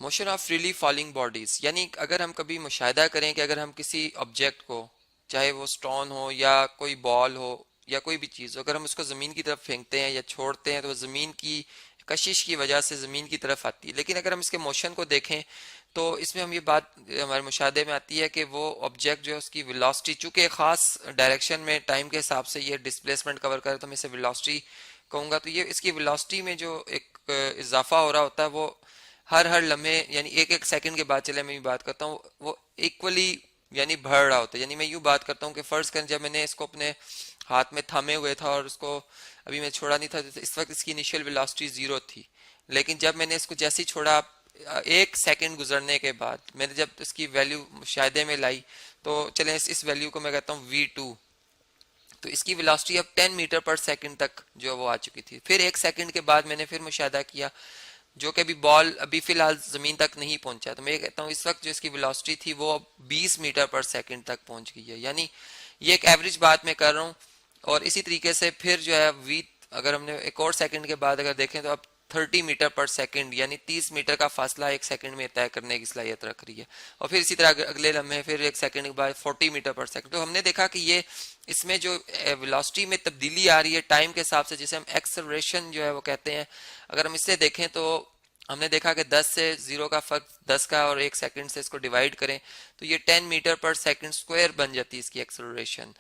Motion of freely falling bodies, यानी अगर हम कभी मुशाहिदा करें कि अगर हम किसी ऑब्जेक्ट को, चाहे वो स्टोन हो या कोई बॉल हो या कोई भी चीज़ हो, अगर हम उसको ज़मीन की तरफ फेंकते हैं या छोड़ते हैं तो ज़मीन की कशिश की वजह से ज़मीन की तरफ आती है। लेकिन अगर हम इसके मोशन को देखें तो इसमें हम ये बात हमारे मुशाहदे में आती है कि वो ऑब्जेक्ट जो है उसकी वेलोसिटी, चूंकि खास डायरेक्शन में टाइम के हिसाब से ये डिस्प्लेसमेंट कवर करे तो मैं इसे वेलोसिटी कहूँगा, तो ये इसकी वेलोसिटी में जो एक इजाफा हो रहा होता है वो हर हर लम्हे यानी एक एक सेकंड के बाद, चले मैं भी बात करता हूँ, वो इक्वली यानी बढ़ रहा होता है। यानी मैं यूँ बात करता हूँ कि फर्ज करें जब मैंने इसको अपने हाथ में थामे हुए था और उसको अभी मैं छोड़ा नहीं था, तो इस वक्त इसकी इनिशियल वेलोसिटी 0 थी। लेकिन जब मैंने इसको जैसे ही छोड़ा, एक सेकंड गुजरने के बाद मैंने जब इसकी वैल्यू मुशाहिदे में लाई, तो चलें इस वैल्यू को मैं कहता हूँ V2, तो इसकी वेलोसिटी अब 10 मीटर पर सेकंड तक जो वो आ चुकी थी। फिर एक सेकंड के बाद मैंने फिर मुशाहिदा किया, जो कि अभी बॉल अभी फिलहाल जमीन तक नहीं पहुंचा, तो मैं कहता हूँ इस वक्त जो इसकी वेलोसिटी थी वो अब 20 मीटर पर सेकंड तक पहुंच गई है। यानी ये एक एवरेज बात मैं कर रहा हूँ। और इसी तरीके से फिर जो है वी, अगर हमने एक और सेकंड के बाद अगर देखें तो अब 30 मीटर पर सेकंड यानी 30 मीटर का फासला एक सेकंड में तय करने की सलाहियत रख रही है। और फिर इसी तरह अगले लम्हे फिर एक सेकंड के बाद 40 मीटर पर सेकंड। तो हमने देखा कि ये इसमें जो वेलोसिटी में तब्दीली आ रही है टाइम के हिसाब से, जिसे हम एक्सेलरेशन जो है वो कहते हैं, अगर हम इससे देखें तो हमने देखा कि 10 से 0 का फर्क 10 का, और एक सेकंड से इसको डिवाइड करें तो ये 10 मीटर पर सेकंड स्क्वायर बन जाती है इसकी एक्सेलरेशन।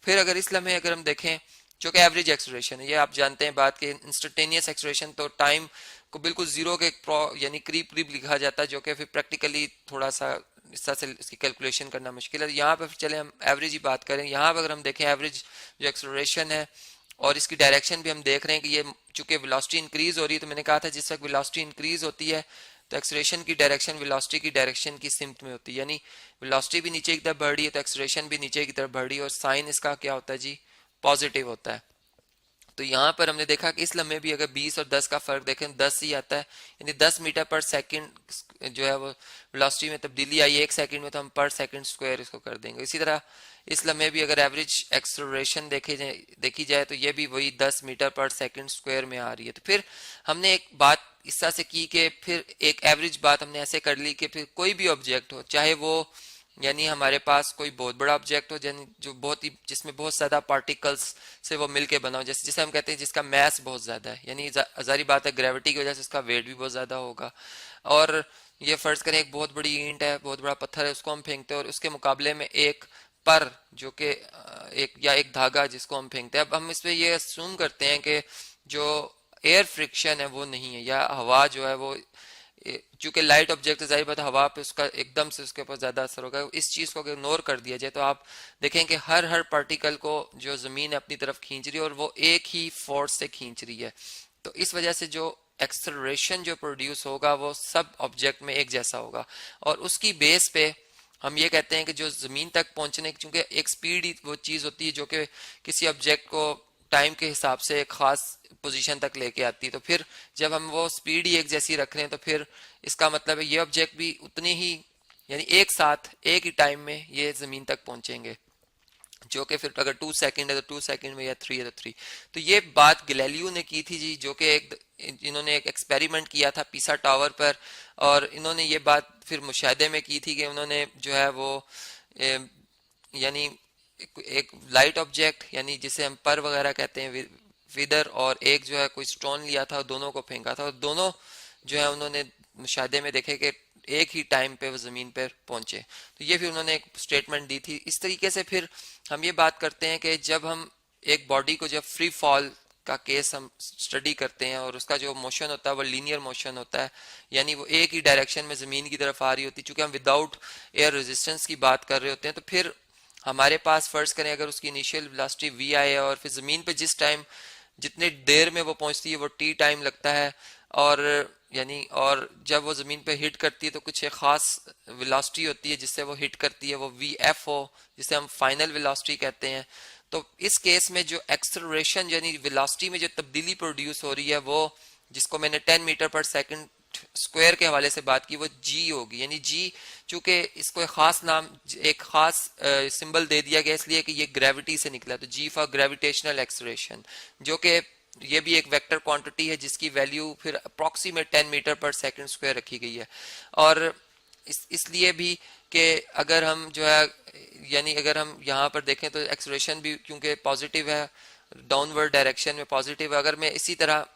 फिर अगर इस लम्हे अगर हम देखें जो कि एवरेज एक्सेलरेशन है, ये आप जानते हैं बात के इंस्टेंटेनियस एक्सेलरेशन तो टाइम को बिल्कुल 0 के यानी करीब करीब लिखा जाता है, जो कि फिर प्रैक्टिकली थोड़ा सा इस तरह से इसकी कैलकुलेशन करना मुश्किल है। यहाँ पर चले हम एवरेज ही बात करें। यहाँ पर अगर हम देखें एवरेज जो एक्सेलरेशन है और इसकी डायरेक्शन भी हम देख रहे हैं कि ये चूंकि वेलोसिटी इंक्रीज हो रही है, तो मैंने कहा था जिस वक्त वेलोसिटी इंक्रीज होती है तो एक्सेलरेशन की डायरेक्शन वेलोसिटी की डायरेक्शन की सिमत में होती है, यानी वेलोसिटी भी नीचे की तरफ बढ़ रही है तो एक्सेलरेशन भी नीचे की तरफ बढ़ रही है, और साइन इसका क्या होता है जी, पॉजिटिव होता है। तो यहाँ पर हमने देखा कि इस लम्हे भी अगर 20 और 10 का फर्क देखें 10 ही आता है, यानी 10 मीटर पर सेकंड जो है वो वेलोसिटी में तब्दीली आई है एक सेकंड में, तो हम पर सेकंड स्क्वायर इसको कर देंगे। इसी तरह इस लम्हे भी अगर एवरेज एक्सेलरेशन देखी जाए तो ये भी वही 10 मीटर पर सेकंड स्क्वायर में आ रही है। तो फिर हमने एक बात इस तरह से की कि फिर एक एवरेज बात हमने ऐसे कर ली कि फिर कोई भी ऑब्जेक्ट हो, चाहे वो यानी हमारे पास कोई बहुत बड़ा ऑब्जेक्ट हो यानी जो बहुत ही जिसमें बहुत ज्यादा पार्टिकल्स से वो मिलके बना हो, जैसे जिसे हम कहते हैं जिसका मैस बहुत ज्यादा है, यानी जारी बात है ग्रेविटी की वजह से उसका वेट भी बहुत ज्यादा होगा। और ये फर्ज करें एक बहुत बड़ी ईंट है, बहुत बड़ा पत्थर है, उसको हम फेंकते हैं और उसके मुकाबले में एक पर जो कि एक या एक धागा जिसको हम फेंकते हैं। अब हम इसमें ये असूम करते हैं कि जो एयर फ्रिक्शन है वो नहीं है, या हवा जो है वो, चूंकि लाइट ऑब्जेक्ट है जाहिर बात है हवा पे उसका एकदम से उसके ऊपर ज्यादा असर होगा। इस चीज को अगर इग्नोर कर दिया जाए तो आप देखें कि हर हर पार्टिकल को जो जमीन अपनी तरफ खींच रही है और वो एक ही फोर्स से खींच रही है। तो इस वजह से जो एक्सेलरेशन जो प्रोड्यूस होगा वो सब ऑब्जेक्ट में एक जैसा होगा, और उसकी बेस पे हम ये कहते हैं कि जो जमीन तक पहुंचने, चूंकि एक स्पीड ही वो चीज होती है जो कि किसी ऑब्जेक्ट को टाइम के हिसाब से एक खास पोजीशन तक लेके आती है, तो फिर जब हम वो स्पीड ही एक जैसी रख रहे हैं तो फिर इसका मतलब है ये ऑब्जेक्ट भी उतने ही यानी एक साथ एक ही टाइम में ये जमीन तक पहुंचेंगे, जो कि फिर अगर 2 सेकंड है तो 2 सेकंड में, या 3 है तो 3। तो ये बात गैलीलियो ने की थी जी, जो कि एक इन्होंने एक एक्सपेरिमेंट किया था पीसा टावर पर, और इन्होंने ये बात फिर मुशाहिदे में की थी कि उन्होंने जो है वो यानी एक लाइट ऑब्जेक्ट यानी जिसे हम पर वगैरह कहते हैं विदर, और एक जो है कोई स्टोन लिया था, दोनों को फेंका था और दोनों जो है उन्होंने मुशाहिदे में देखे कि एक ही टाइम पे वो जमीन पर पहुंचे। तो ये फिर उन्होंने एक स्टेटमेंट दी थी। इस तरीके से फिर हम ये बात करते हैं कि जब हम एक बॉडी को जब फ्री फॉल का केस हम स्टडी करते हैं और उसका जो मोशन होता है वो लीनियर मोशन होता है, यानी वो एक ही डायरेक्शन में जमीन की तरफ आ रही होती है, चूंकि हम विदाउट एयर रेजिस्टेंस की बात कर रहे होते हैं, तो फिर हमारे पास फर्ज करें अगर उसकी इनिशियल वेलोसिटी वी आई है और फिर जमीन पे जिस टाइम जितने देर में वो पहुंचती है वो टी टाइम लगता है, और यानी और जब वो जमीन पे हिट करती है तो कुछ एक खास वेलोसिटी होती है जिससे वो हिट करती है, वो वी एफ ओ जिसे हम फाइनल वेलोसिटी कहते हैं। तो इस केस में जो एक्सेलरेशन यानी वेलोसिटी में जो तब्दीली प्रोड्यूस हो रही है वो, जिसको मैंने 10 मीटर पर सेकंड स्क्वायर के हवाले से बात की, वो जी होगी। यानी जी चूंकि इसको एक खास नाम एक खास सिंबल दे दिया गया इसलिए कि ये ग्रेविटी से निकला, तो जी फॉर ग्रेविटेशनल एक्सेलरेशन, जो कि ये भी एक वेक्टर क्वांटिटी है जिसकी वैल्यू फिर अप्रॉक्सीमेट 10 मीटर पर सेकंड स्क्वायर रखी गई है। और इसलिए भी कि अगर हम जो है यानी अगर हम यहाँ पर देखें तो एक्सलेरेशन भी क्योंकि पॉजिटिव है, डाउनवर्ड डायरेक्शन में पॉजिटिव है। अगर मैं इसी तरह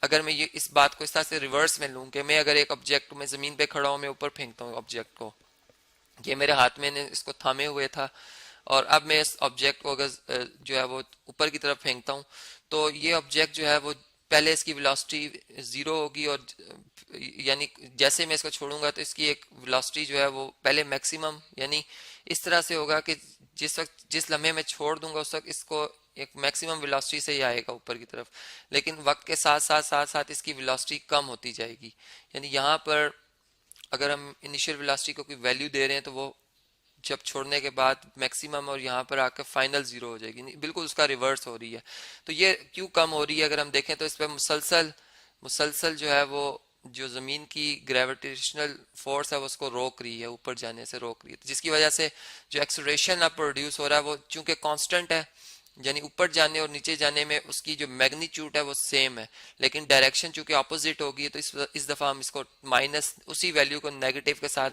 अगर मैं ये इस बात को इस तरह से रिवर्स में लूँ कि मैं अगर एक ऑब्जेक्ट में ज़मीन पे खड़ा हूँ, मैं ऊपर फेंकता हूँ ऑब्जेक्ट को, ये मेरे हाथ में ने इसको थामे हुए था, और अब मैं इस ऑब्जेक्ट को अगर जो है वो ऊपर की तरफ फेंकता हूँ, तो ये ऑब्जेक्ट जो है वो पहले इसकी वेलोसिटी जीरो होगी, और यानी जैसे मैं इसको छोड़ूंगा तो इसकी एक वेलोसिटी जो है वो पहले मैक्सिमम यानी इस तरह से होगा कि जिस वक्त जिस लम्हे में छोड़ दूंगा उस वक्त इसको एक मैक्सिमम वेलोसिटी से ही आएगा ऊपर की तरफ, लेकिन वक्त के साथ साथ इसकी वेलोसिटी कम होती जाएगी। यानी यहाँ पर अगर हम इनिशियल वेलोसिटी को कोई वैल्यू दे रहे हैं तो वो जब छोड़ने के बाद मैक्सिमम और यहाँ पर आकर फाइनल जीरो हो जाएगी, बिल्कुल उसका रिवर्स हो रही है। तो ये क्यों कम हो रही है, अगर हम देखें तो इस पर मुसलसल मुसलसल जो है वो जो ज़मीन की ग्रेविटेशनल फोर्स है वो उसको रोक रही है, ऊपर जाने से रोक रही है, जिसकी वजह से जो एक्सलरेशन अब प्रोड्यूस हो रहा है वो चूंकि कांस्टेंट है, यानी ऊपर जाने और नीचे जाने में उसकी जो मैग्नीट्यूड है वो सेम है, लेकिन डायरेक्शन चूंकि ऑपोजिट होगी, तो इस दफ़ा हम इसको माइनस उसी वैल्यू को नेगेटिव के साथ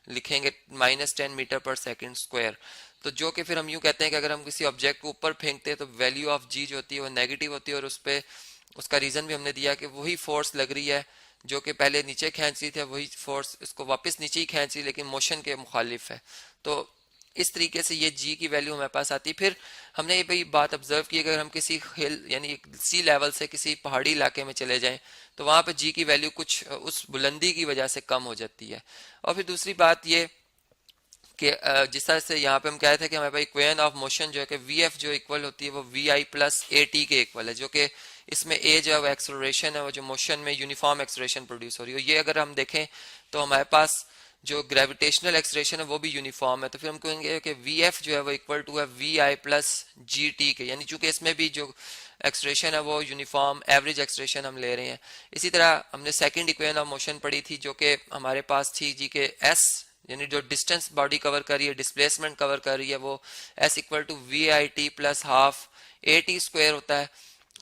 लिखेंगे, -10 मीटर पर सेकंड स्क्वायर। तो जो कि फिर हम यूँ कहते हैं कि अगर हम किसी ऑब्जेक्ट को ऊपर फेंकते हैं तो वैल्यू ऑफ जी जो होती है वो नेगेटिव होती है, और उस पर उसका रीज़न भी हमने दिया कि वही फोर्स लग रही है जो कि पहले नीचे खींच रही थी, वही फोर्स इसको वापस नीचे ही खींच रही, लेकिन मोशन के मुखालिफ है। तो इस तरीके से ये जी की वैल्यू हमारे पास आती। फिर हमने ये भी बात ऑब्जर्व की, अगर हम किसी हिल यानी सी लेवल से किसी पहाड़ी इलाके में चले जाएं तो वहां पर जी की वैल्यू कुछ उस बुलंदी की वजह से कम हो जाती है। और फिर दूसरी बात ये कि जिस तरह से यहाँ पे हम कह रहे थे कि हमारे पास इक्वेशन ऑफ मोशन जो है कि वी एफ जो इक्वल होती है वो V I plus A T के इक्वल है, जो कि इसमें ए जो है वो एक्सलरेशन है, वो जो मोशन में यूनिफॉर्म एक्सलरेशन प्रोड्यूस हो रही है। ये अगर हम देखें तो हमारे पास जो ग्रेविटेशनल एक्सलेशन है वो भी यूनिफॉर्म है, तो फिर हम कहेंगे कि वी एफ जो है वो इक्वल टू है V I plus G T के, यानी चूंकि इसमें भी जो एक्सलेशन है वो यूनिफॉर्म एवरेज एक्सलेशन हम ले रहे हैं। इसी तरह हमने सेकंड इक्वेशन ऑफ मोशन पढ़ी थी जो कि हमारे पास थी जी के एस, यानी जो डिस्टेंस बॉडी कवर कर रही है, डिस्प्लेसमेंट कवर कर रही है, वो S equal to V I T plus half A T square होता है।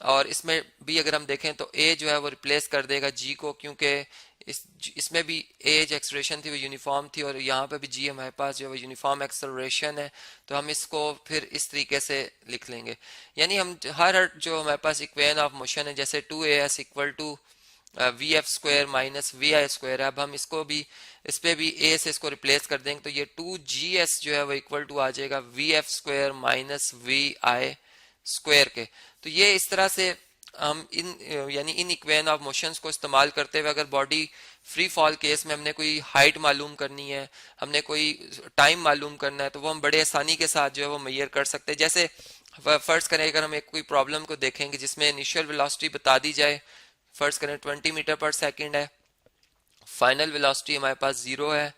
और इसमें भी अगर हम देखें तो ए जो है वो रिप्लेस कर देगा जी को, क्योंकि इसमें भी एज एक्सलेरेशन थी वो यूनिफॉर्म थी, और यहाँ पे भी जी हमारे पास जो है वो यूनिफॉर्म एक्सलरेशन है, तो हम इसको फिर इस तरीके से लिख लेंगे। यानी हम हर जो हमारे पास इक्वेशन ऑफ मोशन है, जैसे 2as equal to V F square minus V I square है, अब हम इसको भी इस पे भी ए से इसको रिप्लेस कर देंगे, तो ये 2gs जो है वो इक्वल टू आ जाएगा V F square minus V I square के। तो ये इस तरह से हम यानी इन इक्वेशन ऑफ मोशंस को इस्तेमाल करते हुए अगर बॉडी फ्री फॉल केस में हमने कोई हाइट मालूम करनी है, हमने कोई टाइम मालूम करना है, तो वो हम बड़े आसानी के साथ जो है वो मेजर कर सकते हैं। जैसे फर्ज करें अगर हम एक कोई प्रॉब्लम को देखेंगे जिसमें इनिशियल वेलोसिटी बता दी जाए, फर्ज करें 20 मीटर पर सेकेंड है, फाइनल वेलोसिटी हमारे पास 0 है,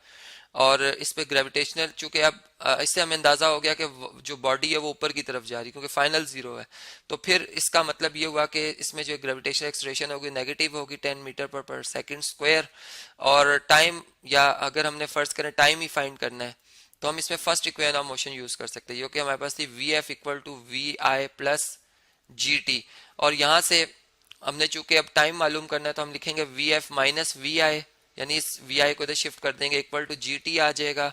और इस पे ग्रेविटेशनल चूंकि अब इससे हमें अंदाजा हो गया कि जो बॉडी है वो ऊपर की तरफ जा रही है क्योंकि फाइनल 0 है, तो फिर इसका मतलब ये हुआ कि इसमें जो ग्रेविटेशनल एक्सलेरेशन होगी नेगेटिव होगी 10 मीटर पर सेकंड स्क्वायर। और टाइम, या अगर हमने फर्ज करें टाइम ही फाइंड करना है, तो हम इसमें first equation of motion use कर सकते हैं, जो कि हमारे पास थी V F equal to V I plus G T. और यहाँ से हमने चूंकि अब टाइम मालूम करना है तो हम लिखेंगे वी एफ माइनस वी आई, यानी इस वी आई को इधर शिफ्ट कर देंगे, इक्वल टू जी टी आ जाएगा।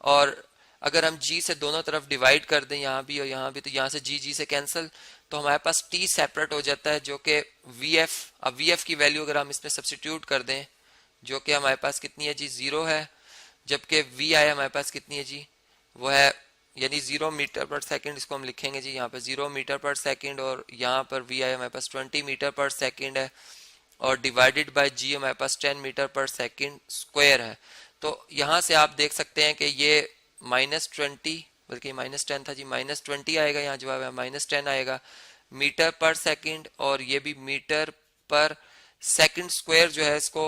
और अगर हम जी से दोनों तरफ डिवाइड कर दें यहाँ भी और यहाँ भी, तो यहाँ से जी से कैंसिल, तो हमारे पास टी सेपरेट हो जाता है, जो कि वी एफ, अब वी एफ की वैल्यू अगर हम इसमें सब्सिट्यूट कर दें, जो कि हमारे पास कितनी है जी 0 है, जबकि वी आई हमारे पास कितनी है जी वो है यानी 0 मीटर पर सेकंड, इसको हम लिखेंगे जी यहाँ पे 0 मीटर पर सेकंड, और यहाँ पर वी आई हमारे पास 20 मीटर पर सेकंड है, और डिवाइडेड बाय जी हमारे पास 10 मीटर पर सेकंड स्क्वायर है। तो यहाँ से आप देख सकते हैं कि ये -20, बल्कि -10 था जी, -20 आएगा, यहाँ जवाब है -10 आएगा मीटर पर सेकंड, और ये भी मीटर पर सेकंड स्क्वायर जो है इसको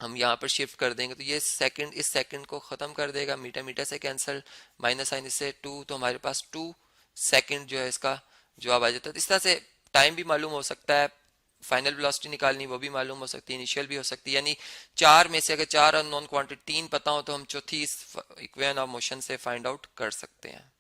हम यहाँ पर शिफ्ट कर देंगे, तो ये सेकंड इस सेकंड को ख़त्म कर देगा, मीटर मीटर से कैंसिल, माइनस साइन इससे 2, तो हमारे पास 2 सेकंड जो है इसका जवाब आ जाता है। तो इस तरह से टाइम भी मालूम हो सकता है, फाइनल वेलोसिटी निकालनी वो भी मालूम हो सकती है, इनिशियल भी हो सकती है, यानी चार में से अगर चार अननोन क्वांटिटी 3 पता हो तो हम चौथी इस इक्वेशन ऑफ मोशन से फाइंड आउट कर सकते हैं।